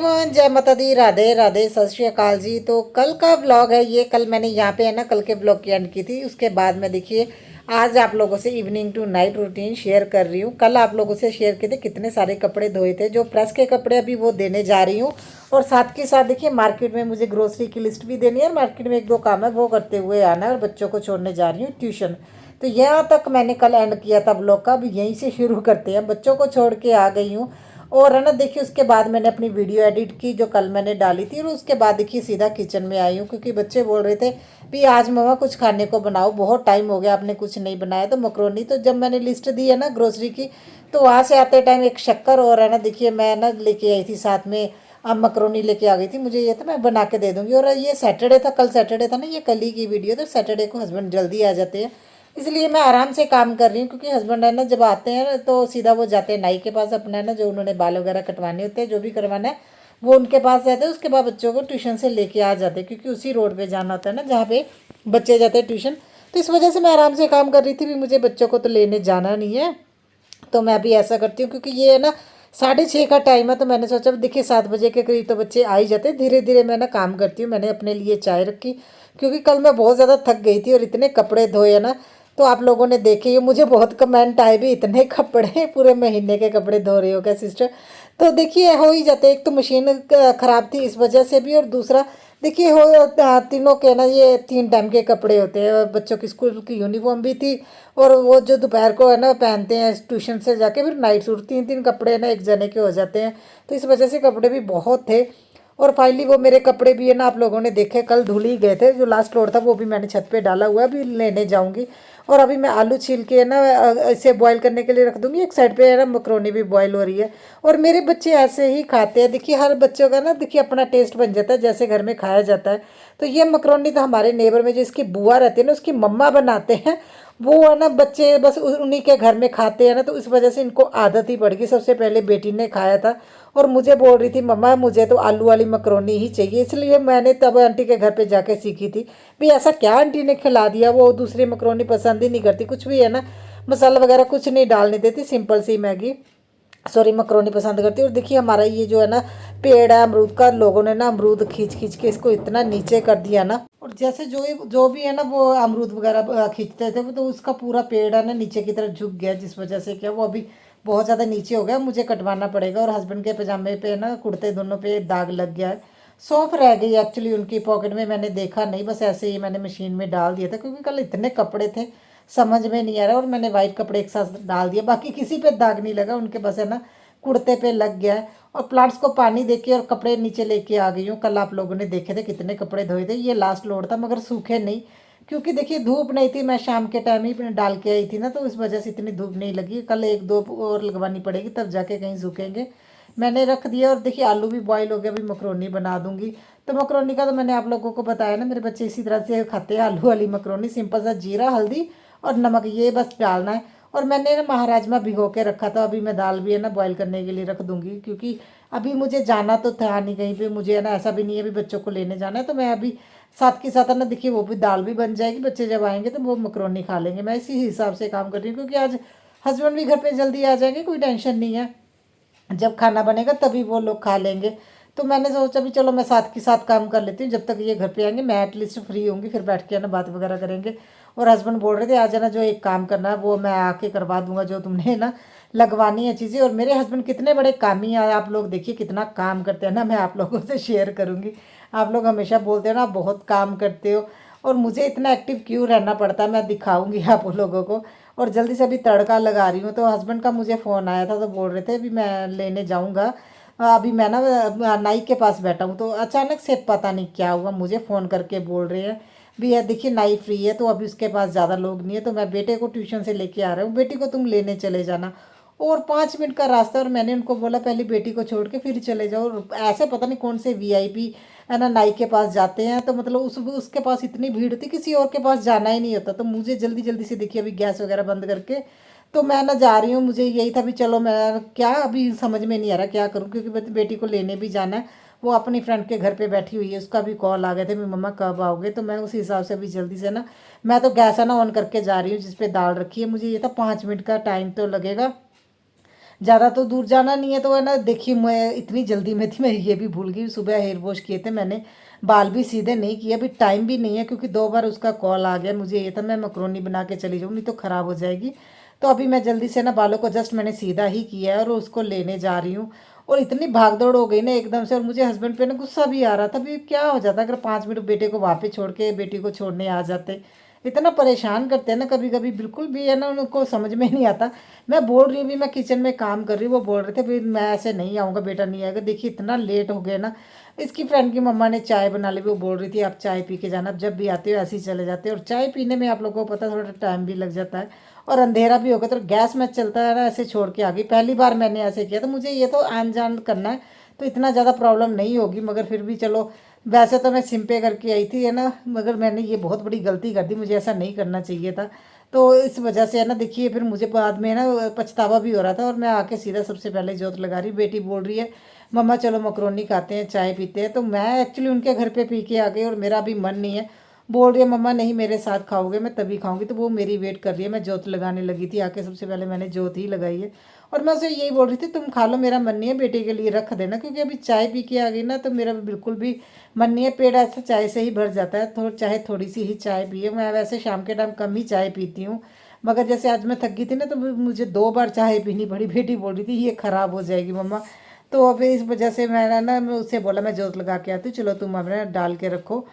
Everyone, जय माता दी, राधे राधे, सत श्री अकाल जी। तो कल का व्लॉग है ये। कल मैंने यहाँ पे है ना कल के व्लॉग की एंड की थी। उसके बाद में देखिए आज आप लोगों से evening to night routine share कर रही हूँ। कल आप लोगों से शेयर किए थे कितने सारे कपड़े धोए थे, जो प्रेस के कपड़े अभी वो देने जा रही हूँ। और साथ के साथ देखिए मार्केट में मुझे ग्रोसरी की लिस्ट भी देनी है और मार्केट में एक दो काम है वो करते हुए आना है, और बच्चों को छोड़ने जा रही हूँ ट्यूशन। तो यहाँ तक मैंने कल एंड किया था व्लॉग का। अभी यहीं से शुरू करते हैं। बच्चों को छोड़ के आ गई हूँ और है ना देखिए उसके बाद मैंने अपनी वीडियो एडिट की जो कल मैंने डाली थी, और उसके बाद देखिए सीधा किचन में आई हूँ क्योंकि बच्चे बोल रहे थे भी आज मम्मा कुछ खाने को बनाओ, बहुत टाइम हो गया आपने कुछ नहीं बनाया। तो मकरोनी, तो जब मैंने लिस्ट दी है ना ग्रोसरी की, तो वहाँ से आते टाइम एक शक्कर और है ना देखिए मैं ना लेके आई थी साथ में। अब मकरोनी लेके आ गई थी, मुझे ये था मैं बना के दे दूँगी। और ये सैटरडे था, कल सैटरडे था ना, ये कल ही की वीडियो। तो सैटरडे को हस्बैंड जल्दी आ जाते हैं, इसलिए मैं आराम से काम कर रही हूँ क्योंकि हस्बैंड है ना जब आते हैं तो सीधा वो जाते हैं नाई के पास अपना ना, जो उन्होंने बाल वगैरह कटवाने होते हैं, जो भी करवाना है वो उनके पास रहते हैं। उसके बाद बच्चों को ट्यूशन से लेके आ जाते हैं क्योंकि उसी रोड पे जाना होता है ना जहाँ पे बच्चे जाते हैं ट्यूशन। तो इस वजह से मैं आराम से काम कर रही थी, भी मुझे बच्चों को तो लेने जाना नहीं है। तो मैं भी ऐसा करती हूँ क्योंकि ये है ना 6:30 का टाइम है। तो मैंने सोचा देखिए 7 बजे के करीब तो बच्चे आ ही जाते हैं। धीरे धीरे मैं ना काम करती हूँ। मैंने अपने लिए चाय रखी क्योंकि कल मैं बहुत ज़्यादा थक गई थी और इतने कपड़े धोए है ना। तो आप लोगों ने देखे ही, मुझे बहुत कमेंट आए भी इतने कपड़े पूरे महीने के कपड़े धो रहे हो क्या सिस्टर। तो देखिए हो ही जाते, एक तो मशीन ख़राब थी इस वजह से भी, और दूसरा देखिए हो तीनों के ना ये 3 टाइम के कपड़े होते हैं। और बच्चों की स्कूल की यूनिफॉर्म भी थी, और वो जो दोपहर को है ना पहनते हैं ट्यूशन से जाके फिर नाइट सूट, 3 3 कपड़े ना एक जने के हो जाते हैं। तो इस वजह से कपड़े भी बहुत थे। और फाइनली वो मेरे कपड़े भी है ना आप लोगों ने देखे कल धुल ही गए थे। जो लास्ट लोड था वो भी मैंने छत पे डाला हुआ है, अभी लेने जाऊंगी। और अभी मैं आलू छील के है ना इसे बॉईल करने के लिए रख दूंगी। एक साइड पे है ना मकरोनी भी बॉईल हो रही है। और मेरे बच्चे ऐसे ही खाते हैं, देखिए हर बच्चों का ना देखिए अपना टेस्ट बन जाता है जैसे घर में खाया जाता है। तो ये मकरोनी तो हमारे नेबर में जो इसकी बुआ रहती है ना उसकी मम्मा बनाते हैं। वो है ना बच्चे बस उन्हीं के घर में खाते हैं ना, तो इस वजह से इनको आदत ही पड़ गई। सबसे पहले बेटी ने खाया था और मुझे बोल रही थी मम्मा मुझे तो आलू वाली मकरोनी ही चाहिए, इसलिए मैंने तब आंटी के घर पे जाके सीखी थी। भी ऐसा क्या आंटी ने खिला दिया, वो दूसरी मकरोनी पसंद ही नहीं करती, कुछ भी है ना मसाला वगैरह कुछ नहीं डालने देती, सिंपल सी मैगी सॉरी मकरोनी पसंद करती है। और देखिए हमारा ये जो है ना पेड़ है अमरूद का, लोगों ने ना अमरूद खींच खींच के इसको इतना नीचे कर दिया ना। और जैसे जो भी है ना वो अमरूद वगैरह खींचते थे, वो तो उसका पूरा पेड़ है ना नीचे की तरफ झुक गया, जिस वजह से क्या वो अभी बहुत ज़्यादा नीचे हो गया, मुझे कटवाना पड़ेगा। और हस्बैंड के पजामे पे ना कुर्ते दोनों पे दाग लग गया है। सौंफ रह गई एक्चुअली उनकी पॉकेट में, मैंने देखा नहीं, बस ऐसे ही मैंने मशीन में डाल दिया था क्योंकि कल इतने कपड़े थे समझ में नहीं आ रहा। और मैंने वाइट कपड़े एक साथ डाल दिया, बाकी किसी पे दाग नहीं लगा, उनके बस है ना कुर्ते पे लग गया है। और प्लांट्स को पानी देके और कपड़े नीचे लेके आ गई हूँ। कल आप लोगों ने देखे थे कितने कपड़े धोए थे, ये लास्ट लोड था मगर सूखे नहीं क्योंकि देखिए धूप नहीं थी, मैं शाम के टाइम ही डाल के आई थी ना, तो इस वजह से इतनी धूप नहीं लगी। कल एक दो और लगवानी पड़ेगी तब जाके कहीं सूखेंगे। मैंने रख दिया। और देखिए आलू भी बॉईल हो गया, अभी मकरोनी बना दूंगी। तो मकरोनी का तो मैंने आप लोगों को बताया ना, मेरे बच्चे इसी तरह से खाते हैं आलू वाली मकरोनी, सिंपल सा जीरा हल्दी और नमक ये बस डालना है। और मैंने ना महाराजमा भिगो के रखा था, अभी मैं दाल भी है ना बॉईल करने के लिए रख दूंगी क्योंकि अभी मुझे जाना तो था नहीं कहीं पे, मुझे है ना ऐसा भी नहीं है भी बच्चों को लेने जाना है। तो मैं अभी साथ के साथ है ना देखिए वो भी दाल भी बन जाएगी, बच्चे जब आएंगे तो वो मकरोनी खा लेंगे। मैं इसी हिसाब से काम कर रही हूँ क्योंकि आज हस्बैंड भी घर पे जल्दी आ जाएंगे, कोई टेंशन नहीं है, जब खाना बनेगा तभी वो लोग खा लेंगे। तो मैंने सोचा भी चलो मैं साथ के साथ काम कर लेती हूँ, जब तक ये घर पे आएंगे मैं एटलीस्ट फ्री होंगी, फिर बैठ के है ना बात वगैरह करेंगे। और हस्बैंड बोल रहे थे आज है ना जो एक काम करना है वो मैं आके करवा दूंगा, जो तुमने ना लगवानी है चीज़ें। और मेरे हस्बैंड कितने बड़े कामी हैं, आप लोग देखिए कितना काम करते हैं ना, मैं आप लोगों से शेयर करूँगी। आप लोग हमेशा बोलते हो ना आप बहुत काम करते हो, और मुझे इतना एक्टिव क्यों रहना पड़ता है मैं दिखाऊंगी आप लोगों को। और जल्दी से अभी तड़का लगा रही हूँ। तो हस्बैंड का मुझे फ़ोन आया था, तो बोल रहे थे भी मैं लेने जाऊँगा। अभी मैं ना नाई के पास बैठा हूँ, तो अचानक से पता नहीं क्या हुआ मुझे फ़ोन करके बोल रहे हैं भी यार देखिए नाई फ्री है, तो अभी उसके पास ज़्यादा लोग नहीं है, तो मैं बेटे को ट्यूशन से लेके आ रहा हूँ, बेटी को तुम लेने चले जाना। और 5 मिनट का रास्ता, और मैंने उनको बोला पहले बेटी को छोड़ के फिर चले जाओ। और ऐसे पता नहीं कौन से वीआईपी है ना नाई के पास जाते हैं, तो मतलब उसके पास इतनी भीड़ होती, किसी और के पास जाना ही नहीं होता। तो मुझे जल्दी जल्दी से देखिए अभी गैस वगैरह बंद करके तो मैं ना जा रही हूँ। मुझे यही था भी चलो मैं क्या अभी समझ में नहीं आ रहा क्या करूँ क्योंकि बेटी को लेने भी जाना है। वो अपनी फ्रेंड के घर पे बैठी हुई है, उसका भी कॉल आ गए थे मेरी मम्मा कब आओगे, तो मैं उसी हिसाब से अभी जल्दी से ना मैं तो गैस है ना ऑन करके जा रही हूँ जिस पे दाल रखी है। मुझे ये था 5 मिनट का टाइम तो लगेगा, ज़्यादा तो दूर जाना नहीं है। तो है ना, देखिए मैं इतनी जल्दी में थी, मैं ये भी भूल गई, सुबह हेयर वॉश किए थे मैंने, बाल भी सीधे नहीं किए, अभी टाइम भी नहीं है क्योंकि 2 बार उसका कॉल आ गया। मुझे ये था मैं मकरोनी बना के चली जाऊँ, नहीं तो ख़राब हो जाएगी। तो अभी मैं जल्दी से ना बालों को जस्ट मैंने सीधा ही किया है और उसको लेने जा रही हूँ। और इतनी भागदौड़ हो गई ना एकदम से, और मुझे हस्बैंड पे ना गुस्सा भी आ रहा था, भी क्या हो जाता अगर 5 मिनट बेटे को वहाँ पे छोड़ के बेटी को छोड़ने आ जाते। इतना परेशान करते हैं ना कभी कभी, बिल्कुल भी है ना उनको समझ में नहीं आता। मैं बोल रही हूँ भी मैं किचन में काम कर रही हूँ, वो बोल रहे थे भी मैं ऐसे नहीं आऊँगा, बेटा नहीं आएगा। देखिए इतना लेट हो गया ना। इसकी फ्रेंड की मम्मा ने चाय बना ली, वो बोल रही थी आप चाय पी के जाना, अब जब भी आते हो ऐसे ही चले जाते हो। और चाय पीने में आप लोगों को पता थोड़ा टाइम भी लग जाता है, और अंधेरा भी होगा, तो गैस में चलता है ना, ऐसे छोड़ के आ गई। पहली बार मैंने ऐसे किया, तो मुझे ये तो आन जान करना है, तो इतना ज़्यादा प्रॉब्लम नहीं होगी। मगर फिर भी चलो, वैसे तो मैं सिम पे करके आई थी है ना, मगर मैंने ये बहुत बड़ी गलती कर दी, मुझे ऐसा नहीं करना चाहिए था। तो इस वजह से है ना, देखिए फिर मुझे बाद में ना पछतावा भी हो रहा था, और मैं आके सीधा सबसे पहले जोत लगा रही। बेटी बोल रही है मम्मा चलो मकरोनी खाते हैं, चाय पीते हैं। तो मैं एक्चुअली उनके घर पे पी के आ गई, और मेरा भी मन नहीं है। बोल रही है मम्मा नहीं मेरे साथ खाओगे, मैं तभी खाऊंगी। तो वो मेरी वेट कर रही है। मैं जोत लगाने लगी थी आके, सबसे पहले मैंने जोत ही लगाई है। और मैं उसे यही बोल रही थी तुम खा लो, मेरा मन नहीं है, बेटे के लिए रख देना, क्योंकि अभी चाय पी के आ गई ना, तो मेरा बिल्कुल भी मन नहीं है। पेट ऐसा चाय से ही भर जाता है, चाहे थोड़ी सी ही चाय पिए। मैं वैसे शाम के टाइम कम ही चाय पीती हूँ, मगर जैसे आज मैं थक गई थी ना, तो मुझे 2 बार चाय पीनी पड़ी। बेटी बोल रही थी ये ख़राब हो जाएगी मम्मा। तो अब इस वजह से मैंने ना, मैं उससे बोला मैं जोत लगा के आती हूँ, चलो तुम अपने डाल के रखो।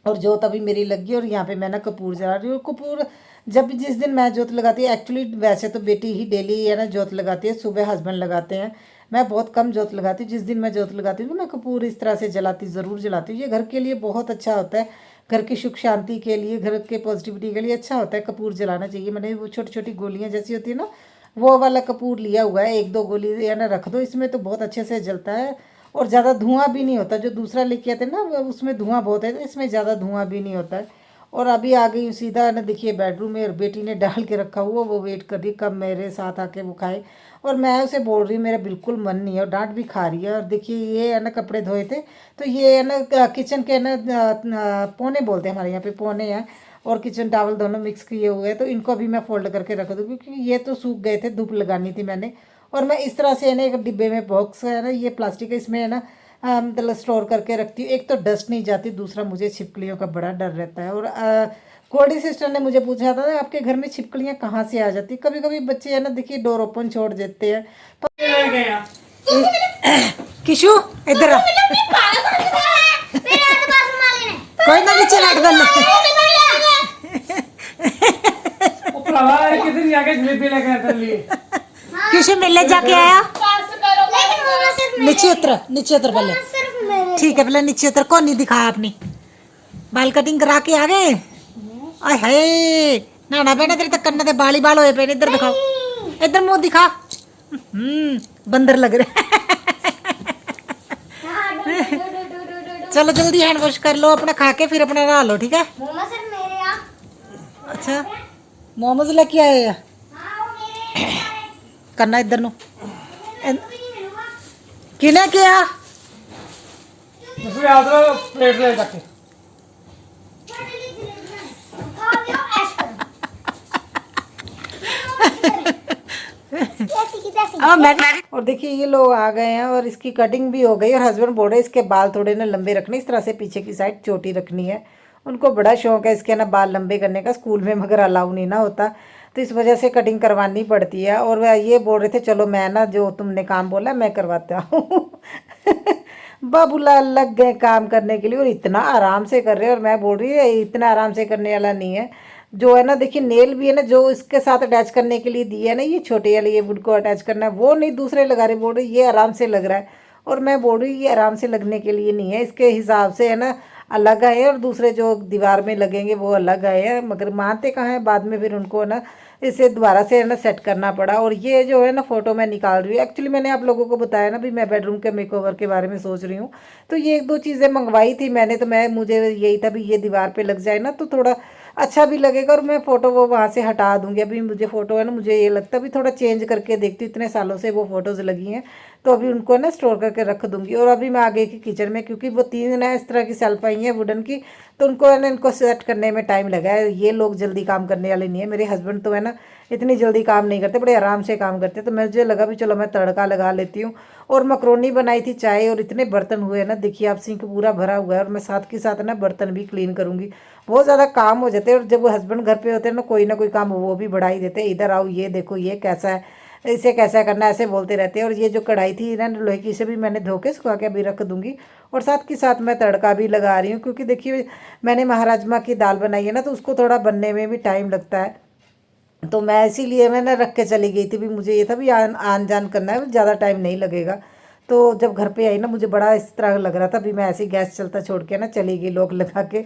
और जोत अभी मेरी लगी, और यहाँ पे मैं ना कपूर जला रही हूँ। कपूर जब भी जिस दिन मैं जोत लगाती हूँ, एक्चुअली वैसे तो बेटी ही डेली है ना जोत लगाती है, सुबह हस्बैंड लगाते हैं। मैं बहुत कम जोत लगाती हूँ। जिस दिन मैं जोत लगाती हूँ तो मैं कपूर इस तरह से जलाती, ज़रूर जलाती हूँ। ये घर के लिए बहुत अच्छा होता है, घर की सुख शांति के लिए, घर के पॉजिटिविटी के लिए अच्छा होता है, कपूर जलाना चाहिए। मैंने वो छोटी छोटी गोलियाँ जैसी होती है ना, वो वाला कपूर लिया हुआ है, 1-2 गोली है ना रख दो इसमें, तो बहुत अच्छे से जलता है। और ज़्यादा धुआं भी नहीं होता। जो दूसरा लेके आते हैं ना उसमें धुआं बहुत है, तो इसमें ज़्यादा धुआं भी नहीं होता है। और अभी आ गई हूँ सीधा ना, देखिए बेडरूम में, और बेटी ने डाल के रखा हुआ, वो वेट कर रही कब मेरे साथ आके वो खाए। और मैं उसे बोल रही हूँ मेरा बिल्कुल मन नहीं है, और डांट भी खा रही है। और देखिए ये है ना कपड़े धोए थे, तो ये है ना किचन के ना पौने बोलते हैं हमारे यहाँ पे, पौने हैं। और किचन टावल दोनों मिक्स किए हुए हैं, तो इनको अभी मैं फोल्ड करके रख दूँ, क्योंकि ये तो सूख गए थे, धूप लगानी थी मैंने। और मैं इस तरह से है ना, एक डिब्बे में बॉक्स है ना, ये प्लास्टिक है, इसमें है ना मतलब स्टोर करके रखती हूँ। एक तो डस्ट नहीं जाती, दूसरा मुझे छिपकलियों का बड़ा डर रहता है। और कोडी सिस्टर ने मुझे पूछा था ना आपके घर में छिपकलियाँ कहाँ से आ जाती। कभी कभी बच्चे है ना, देखिए डोर ओपन छोड़ देते हैं। किशु इधर आ, कोई ना नीचे बैठ गल किशु मिलने जाके आया। नीचे उतर पहले, ठीक है पहले नीचे उतर। कौन नहीं दिखाया अपनी बाल कटिंग करा के आ गए। आय हाय नाना पैना तेरे तक करने दे, बाल ही बाल होए पे। इधर दिखाओ, इधर मुंह दिखा। बंदर लग रहे। चलो जल्दी हैंड वॉश कर लो अपना, खा के फिर अपना नहा लो, ठीक है। अच्छा मोमोज लेके आए हैं, करना इधर नु किने क्या प्लेट ले जाके। और देखिए ये लोग आ गए हैं, और इसकी कटिंग भी हो गई। और हस्बैंड बोल रहे इसके बाल थोड़े ना लंबे रखने, इस तरह से पीछे की साइड चोटी रखनी है। उनको बड़ा शौक है इसके ना बाल लंबे करने का, स्कूल में मगर अलाउ नहीं ना होता, तो इस वजह से कटिंग करवानी पड़ती है। और वह ये बोल रहे थे चलो मैं ना जो तुमने काम बोला मैं करवाता हूँ। बाबूलाल लग गए काम करने के लिए, और इतना आराम से कर रहे हैं। और मैं बोल रही है इतना आराम से करने वाला नहीं है। जो है ना देखिए नेल भी है ना, जो इसके साथ अटैच करने के लिए दिया है ना, ये छोटे वाले ये वुड को अटैच करना है, वो नहीं दूसरे लगा रहे। बोल रही ये आराम से लग रहा है, और मैं बोल रही ये आराम से लगने के लिए नहीं है, इसके हिसाब से है ना अलग आए, और दूसरे जो दीवार में लगेंगे वो अलग आए हैं। मगर मानते कहाँ हैं, बाद में फिर उनको ना इसे दोबारा से है ना सेट करना पड़ा। और ये जो है ना फ़ोटो मैं निकाल रही हूँ, एक्चुअली मैंने आप लोगों को बताया ना भी मैं बेडरूम के मेकओवर के बारे में सोच रही हूँ। तो ये 1-2 चीज़ें मंगवाई थी मैंने, तो मुझे यही था भी ये दीवार पे लग जाए ना तो थोड़ा अच्छा भी लगेगा। और मैं फ़ोटो वो वहाँ से हटा दूँगी। अभी मुझे फ़ोटो है ना, मुझे ये लगता है भी थोड़ा चेंज करके देखती हूँ, इतने सालों से वो फ़ोटोज़ लगी हैं, तो अभी उनको ना स्टोर करके रख दूंगी। और अभी मैं आ गई कि किचन में, क्योंकि वो 3 ना इस तरह की सेल्फ आई हैं वुडन की, तो उनको है ना इनको सेट करने में टाइम लगा है। ये लोग जल्दी काम करने वाले नहीं है। मेरे हस्बैंड तो है ना इतनी जल्दी काम नहीं करते, बड़े आराम से काम करते। तो मुझे लगा भी चलो मैं तड़का लगा लेती हूँ। और मकरोनी बनाई थी, चाय, और इतने बर्तन हुए ना, देखिए आप, सिंक पूरा भरा हुआ है। और मैं साथ के साथ ना बर्तन भी क्लीन करूँगी। बहुत ज़्यादा काम हो जाते हैं। और जब वो हस्बैंड घर पे होते हैं ना कोई काम वो भी बढ़ा ही देते हैं। इधर आओ, ये देखो ये कैसा है, इसे कैसा करना है, ऐसे बोलते रहते हैं। और ये जो कढ़ाई थी ना लोहे की, इसे भी मैंने धो के सुखा के अभी रख दूंगी। और साथ के साथ मैं तड़का भी लगा रही हूँ, क्योंकि देखिए मैंने महाराजमा की दाल बनाई है ना, तो उसको थोड़ा बनने में भी टाइम लगता है। तो मैं इसीलिए मैंने रख के चली गई थी, भी मुझे ये था भी आन जान करना है, ज़्यादा टाइम नहीं लगेगा। तो जब घर पे आई ना, मुझे बड़ा इस तरह लग रहा था भी मैं ऐसे गैस चलता छोड़ के ना चली गई लॉक लगा के।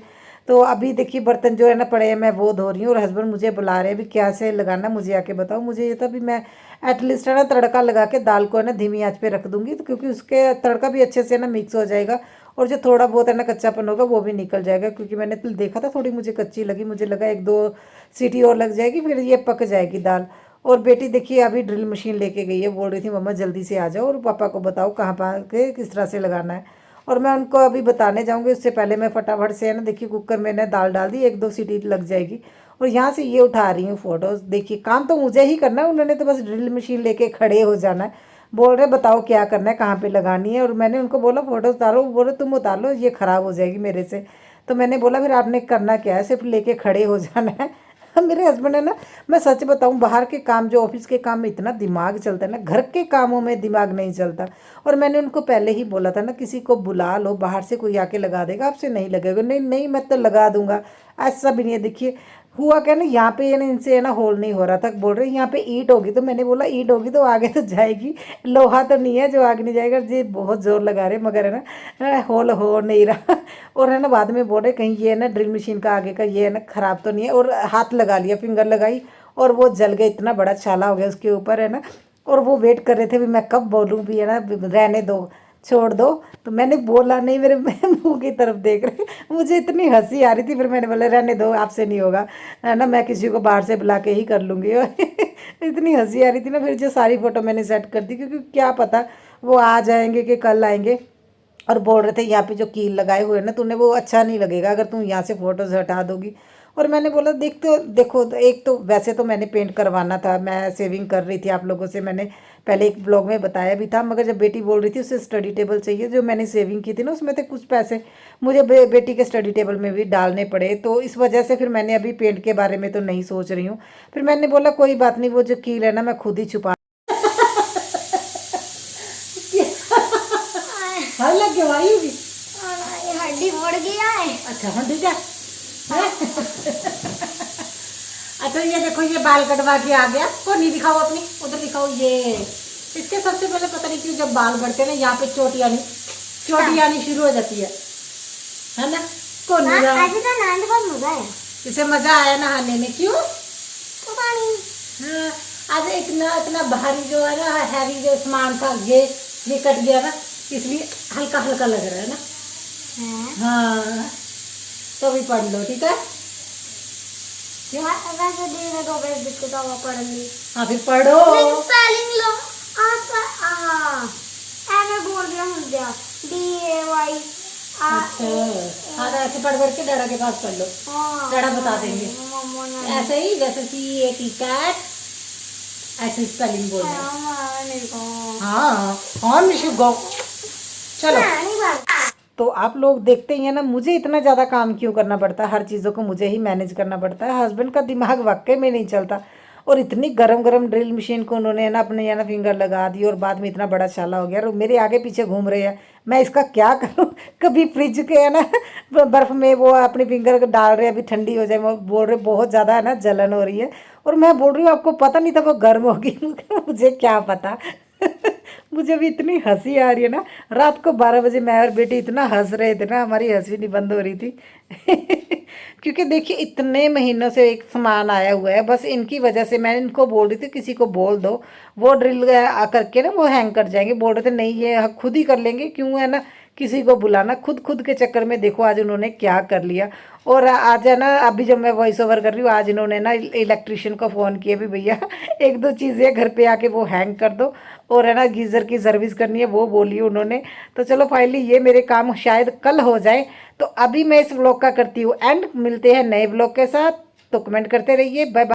तो अभी देखिए बर्तन जो है ना पड़े हैं, मैं वो धो रही हूँ। और हस्बैंड मुझे बुला रहे हैं भी क्या से लगाना, मुझे आके बताओ। मुझे ये था भी मैं एटलीस्ट है ना तड़का लगा के दाल को है ना धीमी आंच पे रख दूंगी, तो क्योंकि उसके तड़का भी अच्छे से ना मिक्स हो जाएगा। और जो थोड़ा बहुत है ना कच्चापन होगा वो भी निकल जाएगा। क्योंकि मैंने तो देखा था थोड़ी मुझे कच्ची लगी, मुझे लगा 1-2 सीटी और लग जाएगी, फिर ये पक जाएगी दाल। और बेटी देखिए अभी ड्रिल मशीन लेके गई है, बोल रही थी मम्मा जल्दी से आ जाओ और पापा को बताओ कहाँ पा के किस तरह से लगाना है। और मैं उनको अभी बताने जाऊँगी, उससे पहले मैं फटाफट से है ना, देखिए कुकर में ना दाल डाल दी, 1-2 सीटी लग जाएगी। और यहाँ से ये उठा रही हूँ फ़ोटोज़। देखिए काम तो मुझे ही करना है, उन्होंने तो बस ड्रिल मशीन लेके खड़े हो जाना है। बोल रहे बताओ क्या करना है, कहाँ पे लगानी है। और मैंने उनको बोला फ़ोटोज़ उतारो, बोल रहे तुम उतार लो, ये ख़राब हो जाएगी मेरे से। तो मैंने बोला फिर आपने करना क्या है, सिर्फ लेके खड़े हो जाना है। मेरे हस्बैंड है ना, मैं सच बताऊं, बाहर के काम जो ऑफिस के काम में इतना दिमाग चलता है ना, घर के कामों में दिमाग नहीं चलता। और मैंने उनको पहले ही बोला था ना, किसी को बुला लो, बाहर से कोई आके लगा देगा, आपसे नहीं लगेगा। नहीं नहीं मैं तो लगा दूंगा, ऐसा भी नहीं है। देखिए हुआ क्या ना, यहाँ पे ना इनसे है ना होल नहीं हो रहा था, बोल रहे यहाँ पे ईंट होगी। तो मैंने बोला ईंट होगी तो आगे तो जाएगी, लोहा तो नहीं है जो आगे नहीं जाएगा। जी बहुत जोर लगा रहे, मगर है ना होल हो नहीं रहा। और है ना बाद में बोल रहे कहीं ये है ना ड्रिल मशीन का आगे का ये है ना ख़राब तो नहीं है। और हाथ लगा लिया, फिंगर लगाई, और वो जल गया, इतना बड़ा छाला हो गया उसके ऊपर है ना। और वो वेट कर रहे थे भी मैं कब बोलूँ भी है ना रहने दो, छोड़ दो। तो मैंने बोला नहीं, मेरे मुंह की तरफ देख रहे, मुझे इतनी हंसी आ रही थी। फिर मैंने बोला रहने दो, आपसे नहीं होगा, है ना, मैं किसी को बाहर से बुला के ही कर लूँगी। और इतनी हंसी आ रही थी ना, फिर जो सारी फ़ोटो मैंने सेट कर दी, क्योंकि क्या पता वो आ जाएंगे कि कल आएंगे। और बोल रहे थे यहाँ पे जो कील लगाए हुए हैं ना तूने, वो अच्छा नहीं लगेगा अगर तुम यहाँ से फोटोज हटा दोगी। और मैंने बोला देख तो देखो, एक तो वैसे तो मैंने पेंट करवाना था, मैं सेविंग कर रही थी, आप लोगों से मैंने पहले एक ब्लॉग में बताया भी था। मगर जब बेटी बोल रही थी उसे स्टडी टेबल चाहिए, जो मैंने सेविंग की थी ना उसमें थे कुछ पैसे, मुझे बेटी के स्टडी टेबल में भी डालने पड़े। तो इस वजह से फिर मैंने अभी पेंट के बारे में तो नहीं सोच रही हूँ। फिर मैंने बोला कोई बात नहीं, वो जो कील है ना मैं खुद ही छुपा हर लग गया आई होगी, हड्डी फोड़ गया है। अच्छा हड्डी क्या अच्छा ये देखो ये बाल कटवा के आ गया। को नहीं दिखाओ अपनी, उधर दिखाओ। ये इसके सबसे पहले पता नहीं क्यों जब बाल बढ़ते ना यहाँ पे चोटी आनी शुरू हो जाती है ना। को नहीं ऐसे तो नहाने बहुत मजा है, इसे मजा आया नहाने में, क्यों पता नहीं। हाँ, आज इतना इतना भारी जो है ना हैवी जो सामान था ये कट गया ना, इसलिए हल्का हल्का लग रहा है ना। हाँ तो भी पढ़ लो, ठीक है। वैसे दिन दो बेस बिस्कुट वो पढ़ूंगी। हाँ फिर पढ़ो। स्पेलिंग लो मैं बोल दिया मुझे DAY। अच्छा हाँ, ऐसे पढ़ के डैडा के पास पढ़ लो, डैडा बता देंगे। ऐसे ही जैसे CAT कैट, ऐसे स्पेलिंग बोलना। हाँ हाँ निशु गो, चलो। तो आप लोग देखते ही हैं ना, मुझे इतना ज़्यादा काम क्यों करना पड़ता है, हर चीज़ों को मुझे ही मैनेज करना पड़ता है। हस्बैंड का दिमाग वाकई में नहीं चलता। और इतनी गरम गरम ड्रिल मशीन को उन्होंने ना अपने यहाँ फिंगर लगा दी, और बाद में इतना बड़ा छाला हो गया। और मेरे आगे पीछे घूम रहे हैं, मैं इसका क्या करूँ। कभी फ्रिज के है ना बर्फ़ में वो अपनी फिंगर डाल रहे हैं, अभी ठंडी हो जाए, वो बोल रहे बहुत ज़्यादा है ना जलन हो रही है। और मैं बोल रही हूँ आपको पता नहीं था वो गर्म होगी। मुझे क्या पता। मुझे भी इतनी हंसी आ रही है ना, रात को 12 बजे मैं और बेटी इतना हंस रहे थे ना, हमारी हंसी नहीं बंद हो रही थी। क्योंकि देखिए इतने महीनों से एक सामान आया हुआ है, बस इनकी वजह से मैं इनको बोल रही थी किसी को बोल दो, वो ड्रिल करके ना वो हैंग कर जाएंगे। बोल रहे थे नहीं ये खुद ही कर लेंगे, क्यों है ना किसी को बुलाना, खुद के चक्कर में देखो आज उन्होंने क्या कर लिया। और आज है ना, अभी जब मैं वॉइस ओवर कर रही हूँ, आज इन्होंने ना इलेक्ट्रिशियन को फ़ोन किया भी भैया एक दो चीज़ें घर पे आके वो हैंग कर दो, और है ना गीज़र की सर्विस करनी है वो बोली उन्होंने। तो चलो फाइनली ये मेरे काम शायद कल हो जाए। तो अभी मैं इस व्लॉग का करती हूँ एंड, मिलते हैं नए व्लॉग के साथ। तो कमेंट करते रहिए। Bye bye.